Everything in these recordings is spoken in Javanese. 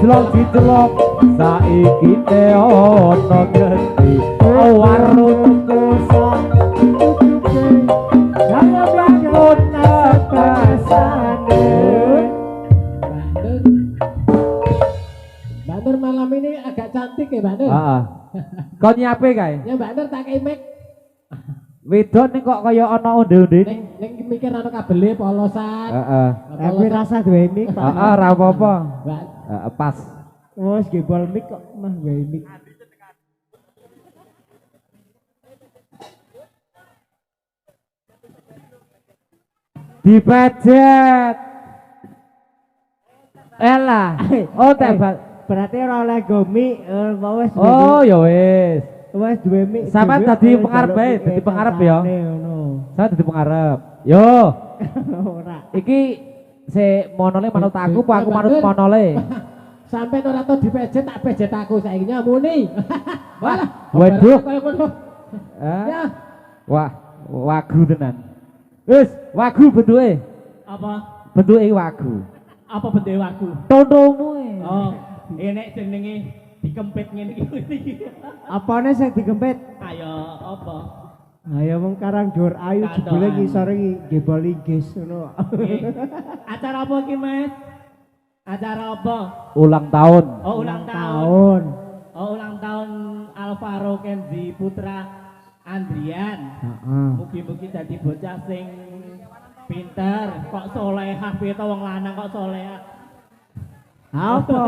Didelok saiki te ana gede warung kosan kaya bangun atasane. Mbak Nur malam ini agak cantik ya Mbak Nur. Heeh. Kau nyiape kae? Ya Mbak Nur tak kei mic. Wedok ning kok kaya ana onde-onde. Ning mikir ana kabele polosan. Heeh. Tapi rasa duwe mic Pak. Heeh, ra apa-apa. Mbak Pas. Wes gebol mic kok mah duwe mic. Dipejet. Elah. Oh, tebak. Berarti ora oleh gomi, wes. Oh, ya wis. Wes duwe mic. Sampe dadi pengarep bae, dadi pengarep ya. Saya dadi pengarep. Yo. Ora. Iki si monole manut aku apa aku manut monole? sampai ora tau dipejet tak pejet aku saiki nyamuni. Wah, Waduh. kaya ngono. Ya. Wah, wagu tenan. Wis, wagu bentuke. Apa? Bentuke wagu. Apa bentuk aku? Tontomu e. Oh, enek jenenge dikempit ngene iki. Apane sing digempit? Ayo apa? Ayo wong karang dur ayu jebule ngisor iki gebol inggis ngono. Acara apa iki, Mas? Acara apa? Ulang tahun. Oh, ulang tahun. Tahun. Oh, ulang tahun Alvaro Kenzi Putra Andrian. Heeh. Mugi-mugi dadi bocah sing pinter, kok solehah piye to wong lanang kok solehah. Apa?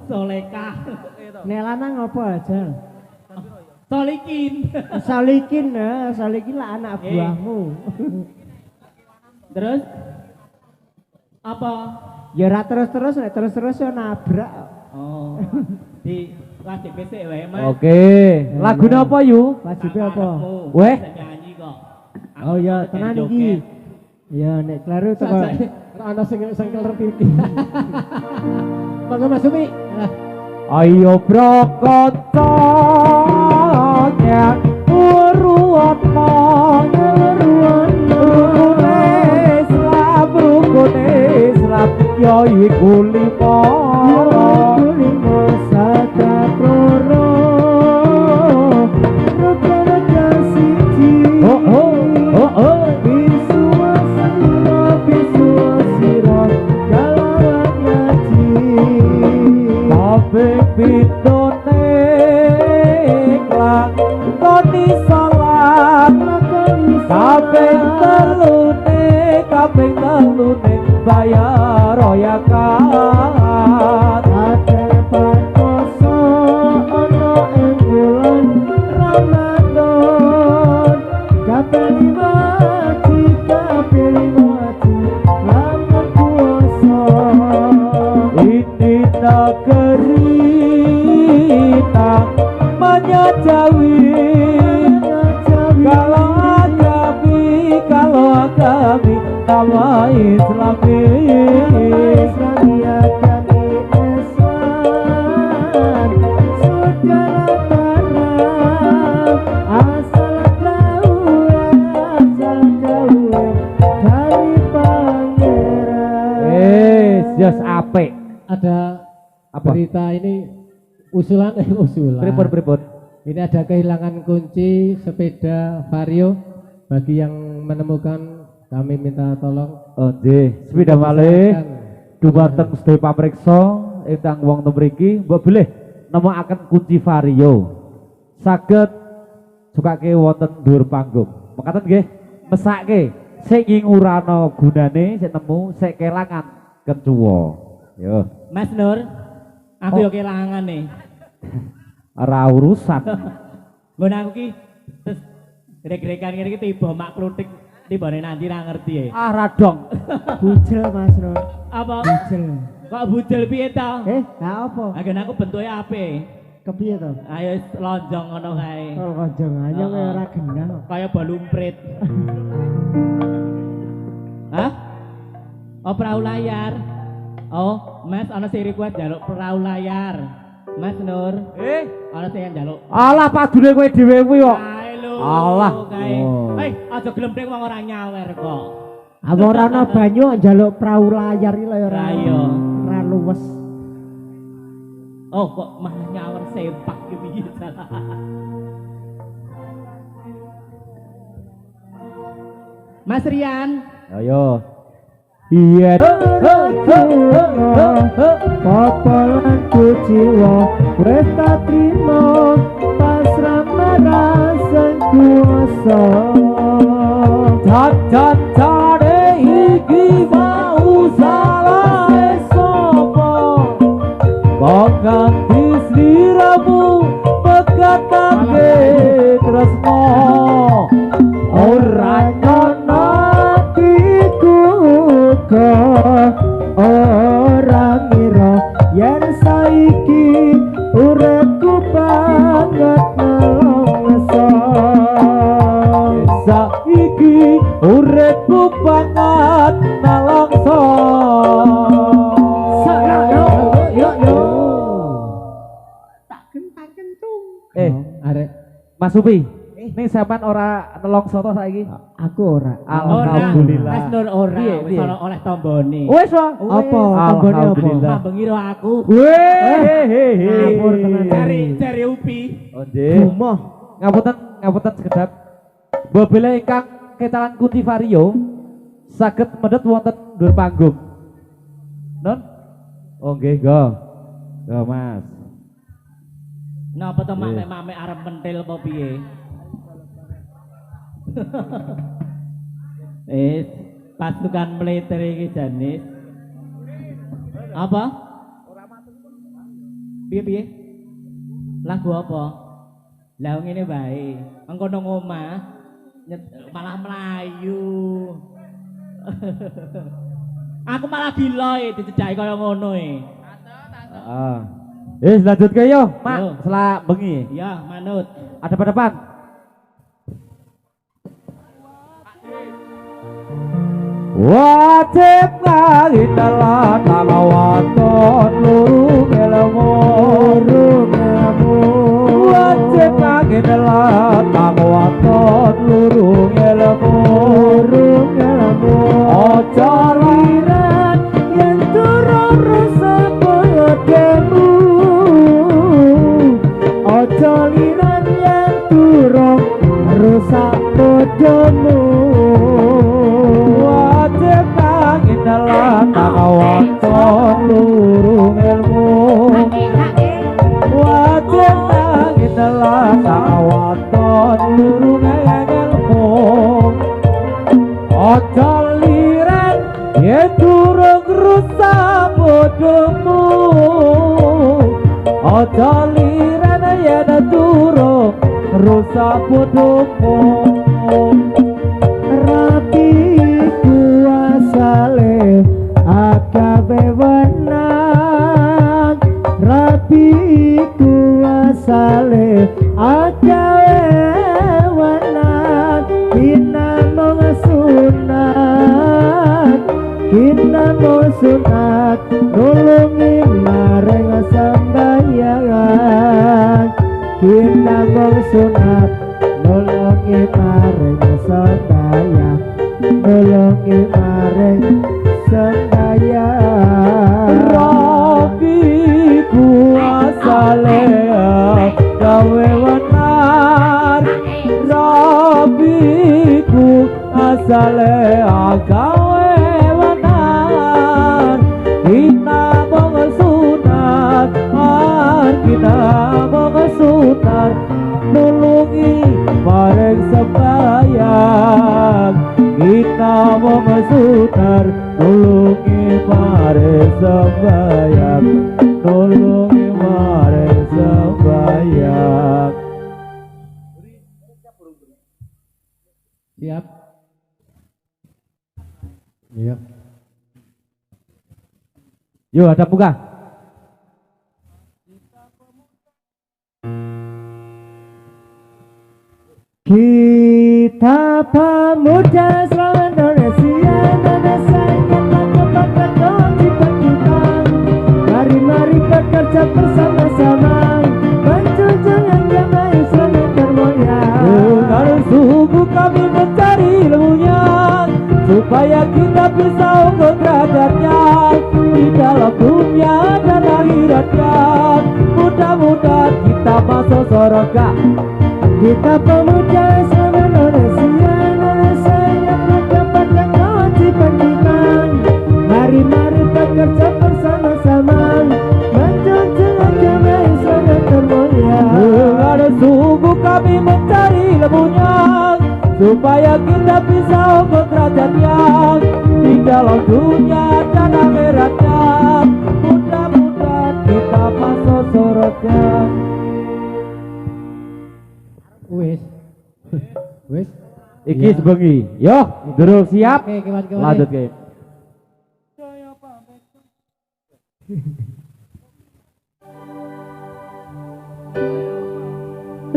Solekah. Nek lanang apa aja? Solikin. Salikin lah anak buahmu. Terus apa? Ya ora terus-terus nek terus-terus yo nabrak. Oh. Di wajib besok wae, Mas. Oke, lagune apa yu? Wajibe apa? Weh. Bisa nyanyi kok. Oh ya tenan iki. Ya nek kleru teko. Ora ana sing keler pipi. Monggo Mas Sumi. Ayo brokoto nyak uruatma rukune Islam ya iku lima Sataproro Rukana siji Bisuwa Galawan ngaji kabeh pitone klang koni salat kabeh telune bayar royakat Ate pakoso ono ing bulan Ramadan kapelima lamun puasa ini negeri tak menyajawi kalau agami nama Islami Islamia kami Islam segala tanah asal jauh dari pangeran. Yes apik. Ada Apa? berita ini usulan. Pripun. Ini ada kehilangan kunci sepeda Vario. Bagi yang menemukan kami minta tolong. Oh nggih, sepeda malih dumateng sedaya pamriksa ingkang wonten mriki mbok bilih nemokaken kunci Vario. Saged sukake wonten dhuwur panggung. Mekaten nggih, mesake sing ngurano gunane sik nemu sik kelangan kecuwa. Yo. Mas Nur, aku yo kelangan nih. Ora urusan. Nggon aku ki terus grek-grekan ngene iki tiba mak klutik. tibane nanti ra ngerti. Ah radong. Bujel Mas Nur. Apa? Bujel. Kok budel piye ta? Lah apa? Agen aku bentuke apik. Kepiye to? Ayo lonjong ngono kae. Oh, kanjeng anyong ora genah. Kaya balumprit. Hah? Oh perahu layar. Oh, Mas ana sing request njaluk perahu layar. Mas Nur, ana sing njaluk. Alah padune kowe dhewe kuwi kok. Ae lho. Alah. Kae. Oh. Hei, aja glempreng wong ora nyawer kok. Apa ora ana banyu njaluk perahu layar iki lho ya ora. Lah iya. Ora luwes. Oh, kok malah nyawer sepak iki piye salah. Mas Rian, Ayo. Iya. Papalan kuciwa wis tak trimo pasrah marasang kuasa. Jajane iki mau salah sapa? Bakal disliramu pekatake tresno. Ora Ana atiku ora ngira yen saiki uripku banget nelongso. saiki uripku banget nalongso. Arek Mas Supi, ini sampean ora nelongso to saiki? Aku ora. Alhamdulillah. Mas Nur ora Piye, wis piye? ana oleh tombone. Wis wae. Apa tombone apa? Alhamdulillah. Mambengi karo aku. Ngapur tenan. Cari upi. Oh nggih. Gumoh. Ngapunten sekedap. Bobele ingkang ketalan Kunti Vario saged medhet wonten dhuwur panggung. Non? Oh nggih, go. Go, Mas. Napa to mamek-mamek arep mentil apa piye? Pasukan militer iki janis. Apa? Piye? Lagu apa? Lah ngene bae. Engko nang omah malah melayu. Aku malah gila dicedhaki kaya ngono Heeh. Wis lanjutke yo, Mak. Yo. Selak bengi. Ya, manut. Ada pada depan. Wajib ngahitalah talawaton lurung ilmu. Wajib ngahitalah talawaton lurung ilmu. Ojo lirat yang turun rusak pedemu. Ojo lirat yang turun rusak pedemu. Wajib nangin dalam takawaton lurung ilmu. Wajib nangin dalam takawaton lurung ilmu. Ojo lirat yang turun rusak pedemu. Ojo lirat yang turun rusak pedemu. Rapi kuasale akabe wenang. Rapi kuasale akabe wenang. Kinamong sunat nulungi mareng sembayangan. Kinamong sunat nulungi mareng sembayang. Nulungi mareng sembayang. Rabi kuasale gawe wenar. Rabi kuasale gawe wenar. Kita mong sunat, kita mong sunat, nulungi mareng sembayang. Kita mong sunat, nulungi mareng sembayang. Nulungi mareng sembayang. siap. Iya. Yo ada muka. Kita pemuda seluruh Indonesia, Indonesia ingin mengembangkan cita-cita. Mari bekerja bersama-sama, menjunjung agama Islam yang termulia. Dengan sungguh kami mencari ilmunya, supaya kita bisa unggul derajatnya di dalam dunia dan akhiratnya. Mudah-mudahan kita masuk surga. Kita pemuda seluruh Indonesia, Indonesia ingin mendapatkan kewajiban kita. Mari bekerja bersama-sama, menjunjung agama Islam yang termulia. Dengan sungguh kami mencari ilmunya, supaya kita bisa unggul derajatnya di dalam dunia dan akhiratnya. Mudah-mudahan kita masuk surga. Wis. Iki Iya. sebengi. Yo, durung siap. Oke, kawan-kawan. Lanjut ke.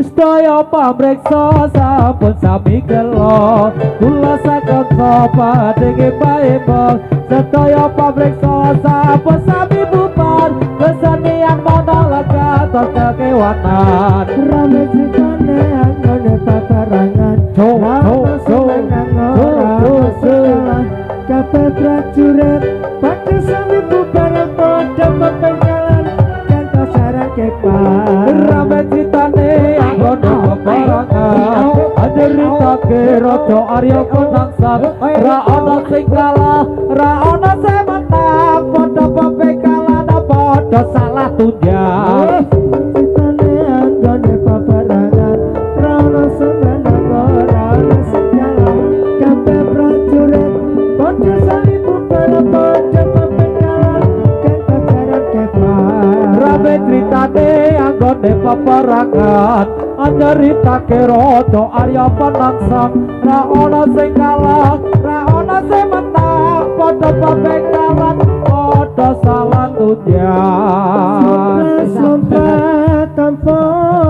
Sedaya pamreksa sampun sami kelo, kula saged sapa denge paemong. Sedaya pamreksa sampun sami bubar, kesenian monologa toke kewanan. Rame ceritane anggone paparangan, rame semenang ora salah. Kabeh prajurit padha sami bubar padha pepenggalan, kanthi sarang kepan. Rame ceritane anggone peperangan, aderitake raja Arya Penangsan. Ra ana sing kalah, ra ana sing menang, padha pepenggalan padha salah tunjang. Ceritane anggone paparangan, rame semenang ora salah. Kabeh prajurit padha sami bubar padha pepenggalan, kanthi sarang kepan. Rame ceritane anggone peperangan, anyeritake raja Arya Penangsan. Ra ana sing kalah, ra ana sing menang, padha pepenggalan padha salah tunjang. Sumpah tanpa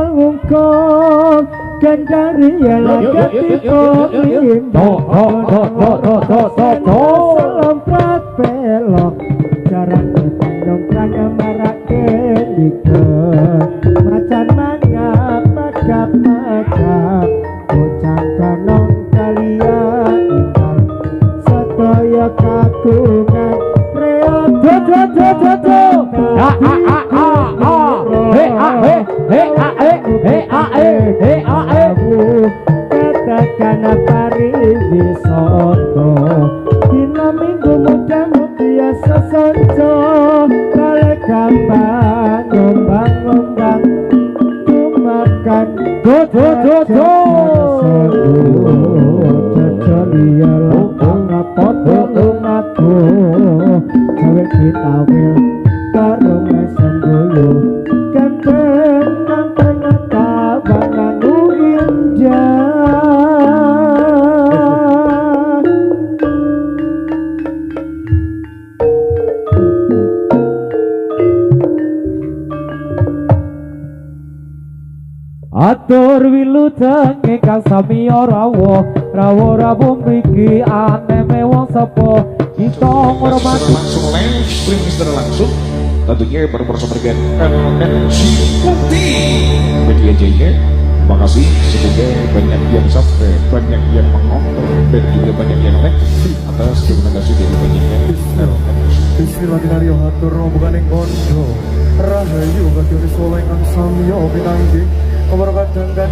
ngungkong, gendari laga tipu selompat belok, jarak ketandung kerangga marake dike, macan mangap magap-magap, bocah kanong kalian ingat, sedaya kagungan reot katakan apa riwisoto, dina minggu muda-mudia sesonco, kale gampang ngombang-ngombang tumakan Jojolia lapang apodo umatku, cewek ditawil karo mesem guyu, ganteng nanteng tabangan indah. Atur wilujeng ingkang sami rawa, rawuh mriki aneme wong sepuh. Kita ngurmati langsung live streaming secara langsung tentunya baru bersama dengan MC Putih Media Jaya. Terima kasih, semoga banyak yang subscribe, banyak yang mengontrol, dan juga banyak yang like atas rekomendasi dari banyak yang Bismillahirrahmanirrahim. Hatur rombongan ing kondo rahayu kadya soleh kang samya pinanggih kabar kadang